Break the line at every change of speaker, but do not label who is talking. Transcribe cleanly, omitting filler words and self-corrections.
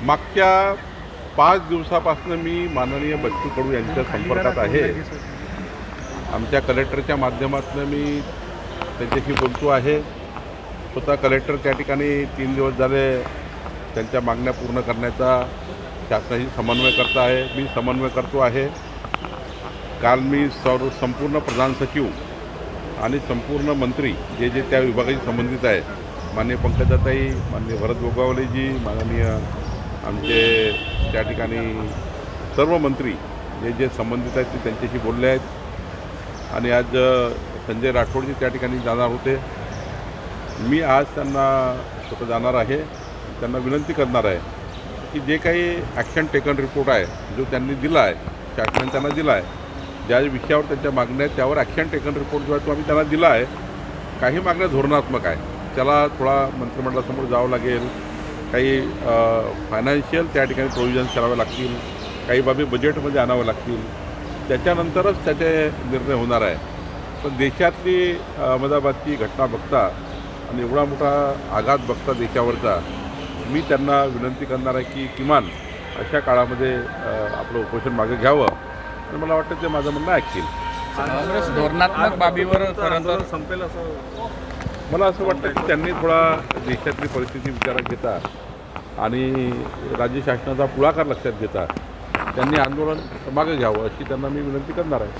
मागच्या 5 दिवसापासून मी माननीय बच्चू कडू यांच्या संपर्कात आहे. आमच्या कलेक्टरच्या माध्यमातून मी त्यांच्याशी बोलतो आहे. स्वतः कलेक्टर त्या ठिकाणी 3 दिवस झाले त्यांच्या मागण्या पूर्ण करण्याचा शासनाशी समन्वय करत आहे. मी समन्वय करतो आहे. काल मी संपूर्ण प्रधान सचिव आणि संपूर्ण मंत्री जे जे त्या विभागाशी संबंधित आहे, माननीय पंकजाताई, माननीय भरत गोगावलेजी, माननीय आमचे त्या ठिकाणी सर्व मंत्री जे जे संबंधित आहेत ते त्यांच्याशी बोलले आहेत. आणि आज संजय राठोडजी त्या ठिकाणी जाणार होते. मी आज त्यांना स्वतः जाणार आहे. त्यांना विनंती करणार आहे की जे काही ॲक्शन टेकन रिपोर्ट आहे जो त्यांनी दिला आहे, शासनाने त्यांना दिला आहे, ज्या विषयावर त्यांच्या मागण्या आहेत त्यावर ॲक्शन टेकन रिपोर्ट जो आहे तो आम्ही त्यांना दिला आहे. काही मागण्या धोरणात्मक आहे, त्याला थोडा मंत्रिमंडळासमोर जावं लागेल. काही फायनान्शियल त्या ठिकाणी प्रोव्हिजन्स करावे लागतील, काही बाबी बजेटमध्ये आणावं लागतील, त्याच्यानंतरच त्याचे निर्णय होणार आहे. पण देशातली अहमदाबादची घटना बघता आणि एवढा मोठा आघात बघता देशावरचा, मी त्यांना विनंती करणार आहे की किमान अशा काळामध्ये आपलं उपोषण मागे घ्यावं आणि मला वाटतं ते माझं म्हणणं ऐकतील.
धोरणात्मक बाबीवर खरं
संपेल असं
मला असं वाटतं की त्यांनी थोडा देशातली परिस्थिती विचारात घेता आणि राज्य शासनाचा पुढाकार लक्षात घेता त्यांनी आंदोलन मागे घ्यावं अशी त्यांना मी विनंती करणार आहे.